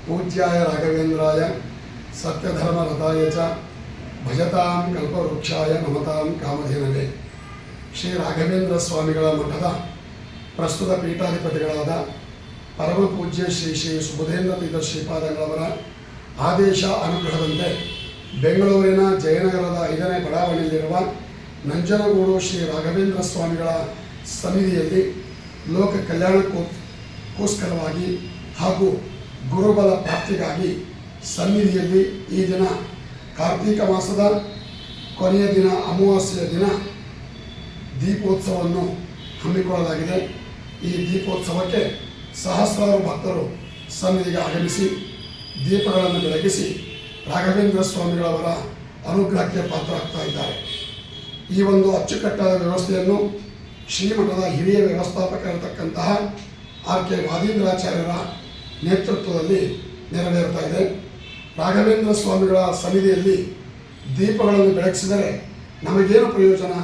पूज्याय राघवेन्द्राय सत्यधर्मरताय च भजतां कल्पवृक्षाय नमतां कामधेनवे ಶ್ರೀ ರಾಘವೇಂದ್ರ ಸ್ವಾಮಿಗಳ ಮಠದ ಪ್ರಸ್ತುತ ಪೀಠಾಧಿಪತಿಗಳಾದ ಪರಮ ಪೂಜ್ಯ ಶ್ರೀ ಶ್ರೀ ಸುಬುಧೇಂದ್ರ ತೀರ್ಥ ಶ್ರೀಪಾದಂಗಳವರ ಆದೇಶ ಅನುಗ್ರಹದಂತೆ ಬೆಂಗಳೂರಿನ ಜಯನಗರದ 5ನೇ ಬಡಾವಣೆಯಲ್ಲಿರುವ ನಂಜನಗೂಡು ಶ್ರೀ ರಾಘವೇಂದ್ರ ಸ್ವಾಮಿಗಳ ಸನ್ನಿಧಿಯಲ್ಲಿ ಲೋಕ ಕಲ್ಯಾಣಕ್ಕೋಸ್ಕರವಾಗಿ ಹಾಗೂ ಗುರುಬಲ ಪ್ರಾಪ್ತಿಗಾಗಿ ಸನ್ನಿಧಿಯಲ್ಲಿ ಈ ದಿನ ಕಾರ್ತಿಕ ಮಾಸದ ಕೊನೆಯ ದಿನ ಅಮಾವಾಸ್ಯೆಯ ದಿನ ದೀಪೋತ್ಸವವನ್ನು ಹಮ್ಮಿಕೊಳ್ಳಲಾಗಿದೆ. ಈ ದೀಪೋತ್ಸವಕ್ಕೆ ಸಹಸ್ರಾರು ಭಕ್ತರು ಸನ್ನಿಧಿಗೆ ಆಗಮಿಸಿ ದೀಪಗಳನ್ನು ಬೆಳಗಿಸಿ ರಾಘವೇಂದ್ರ ಸ್ವಾಮಿಗಳವರ ಅನುಗ್ರಹಕ್ಕೆ ಪಾತ್ರರಾಗ್ತಾ ಇದ್ದಾರೆ. ಈ ಒಂದು ಅಚ್ಚುಕಟ್ಟಾದ ವ್ಯವಸ್ಥೆಯನ್ನು ಶ್ರೀಮಠದ ಹಿರಿಯ ವ್ಯವಸ್ಥಾಪಕರಿರತಕ್ಕಂತಹ ಆರ್ ಕೆ ವಾದೀಂದ್ರಾಚಾರ್ಯರ ನೇತೃತ್ವದಲ್ಲಿ ನೆರವೇರುತ್ತಾ ಇದೆ. ರಾಘವೇಂದ್ರ ಸ್ವಾಮಿಗಳ ಸನ್ನಿಧಿಯಲ್ಲಿ ದೀಪಗಳನ್ನು ಬೆಳಗಿಸಿದರೆ ನಮಗೇನು ಪ್ರಯೋಜನ,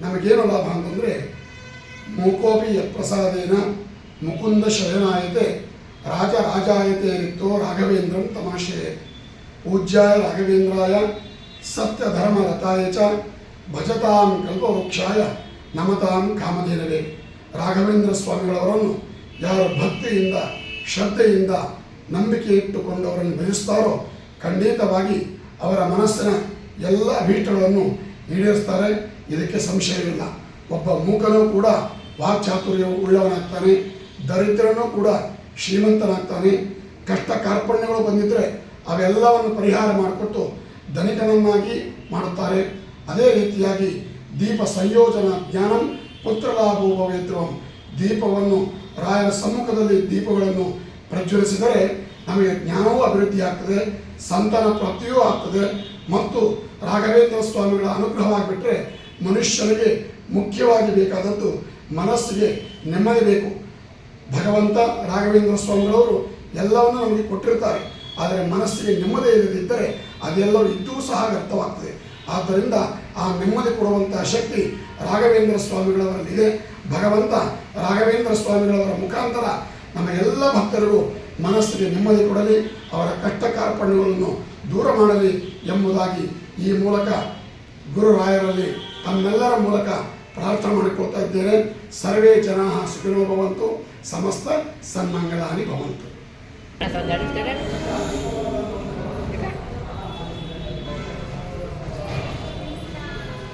ನಮಗೇನು ಲಾಭ ಅಂತಂದರೆ, ಮೂಕೋಪಿ ಯತ್ಪ್ರಸಾದೇನ ಮುಕುಂದ ಶಯನಾಯತೆ ರಾಜರಾಜಾಯತೆ ರಿಕ್ತೋ ರಾಘವೇಂದ್ರಂ ತಮಾಶೆ ಪೂಜ್ಯಾಯ ರಾಘವೇಂದ್ರಾಯ ಸತ್ಯಧರ್ಮರತಾಯ ಚ ಭಜತಾಂ ಕಲ್ಪವೃಕ್ಷಾಯ ನಮತಾಂ ಕಾಮಧೇನವೇ. ರಾಘವೇಂದ್ರ ಸ್ವಾಮಿಗಳವರನ್ನು ಯಾರು ಭಕ್ತಿಯಿಂದ ಶ್ರದ್ಧೆಯಿಂದ ನಂಬಿಕೆ ಇಟ್ಟುಕೊಂಡವರನ್ನು ಭಜಿಸ್ತಾರೋ ಖಂಡಿತವಾಗಿ ಅವರ ಮನಸ್ಸಿನ ಎಲ್ಲ ಅಭೀಷ್ಟಗಳನ್ನು ಈಡೇರಿಸ್ತಾರೆ. ಇದಕ್ಕೆ ಸಂಶಯವಿಲ್ಲ. ಒಬ್ಬ ಮೂಕನೂ ಕೂಡ ವಾಕ್ಚಾತುರ್ಯ ಉಳ್ಳವನಾಗ್ತಾನೆ, ದರಿದ್ರನೂ ಕೂಡ ಶ್ರೀಮಂತನಾಗ್ತಾನೆ. ಕಷ್ಟ ಕಾರ್ಪಣ್ಯಗಳು ಬಂದಿದ್ದರೆ ಅವೆಲ್ಲವನ್ನು ಪರಿಹಾರ ಮಾಡಿಕೊಟ್ಟು ಧನಿಕನನ್ನಾಗಿ ಮಾಡುತ್ತಾರೆ. ಅದೇ ರೀತಿಯಾಗಿ ದೀಪ ಸಂಯೋಜನ ಜ್ಞಾನಂ ಪುತ್ರಲಾಭೋಪವೇತ್ರಂ, ದೀಪವನ್ನು ರಾಯರ ಸಮ್ಮುಖದಲ್ಲಿ ದೀಪಗಳನ್ನು ಪ್ರಜ್ವಲಿಸಿದರೆ ನಮಗೆ ಜ್ಞಾನವೂ ಅಭಿವೃದ್ಧಿ ಆಗ್ತದೆ, ಸಂತಾನ ಪ್ರಾಪ್ತಿಯೂ ಆಗ್ತದೆ ಮತ್ತು ರಾಘವೇಂದ್ರ ಸ್ವಾಮಿಗಳ ಅನುಗ್ರಹವಾಗಿಬಿಟ್ರೆ ಮನುಷ್ಯನಿಗೆ ಮುಖ್ಯವಾಗಿ ಬೇಕಾದದ್ದು ಮನಸ್ಸಿಗೆ ನೆಮ್ಮದಿ ಬೇಕು. ಭಗವಂತ ರಾಘವೇಂದ್ರ ಸ್ವಾಮಿಗಳವರು ಎಲ್ಲವನ್ನು ನಮಗೆ ಕೊಟ್ಟಿರ್ತಾರೆ, ಆದರೆ ಮನಸ್ಸಿಗೆ ನೆಮ್ಮದಿ ಇಲ್ಲದಿದ್ದರೆ ಅದೆಲ್ಲವೂ ಇದ್ದೂ ಸಹ ವ್ಯರ್ಥವಾಗ್ತದೆ. ಆದ್ದರಿಂದ ಆ ನೆಮ್ಮದಿ ಕೊಡುವಂತಹ ಶಕ್ತಿ ರಾಘವೇಂದ್ರ ಸ್ವಾಮಿಗಳವರಲ್ಲಿದೆ. ಭಗವಂತ ರಾಘವೇಂದ್ರ ಸ್ವಾಮಿಗಳವರ ಮುಖಾಂತರ ನಮ್ಮ ಎಲ್ಲ ಭಕ್ತರಿಗೂ ಮನಸ್ಸಿಗೆ ನೆಮ್ಮದಿ ಕೊಡಲಿ, ಅವರ ಕಷ್ಟ ಕಾರ್ಪಣ್ಯಗಳನ್ನು ದೂರ ಮಾಡಲಿ ಎಂಬುದಾಗಿ ಈ ಮೂಲಕ ಗುರುರಾಯರಲ್ಲಿ ತಮ್ಮೆಲ್ಲರ ಮೂಲಕ ಪ್ರಾರ್ಥನೆ ಮಾಡಿಕೊಳ್ತಾ ಇದ್ದೇನೆ. ಸರ್ವೇ ಜನಾಃ ಸುಖಿನೋ ಭವಂತು, ಸಮಸ್ತ ಸನ್ಮಂಗಳಾನಿ ಭವಂತು.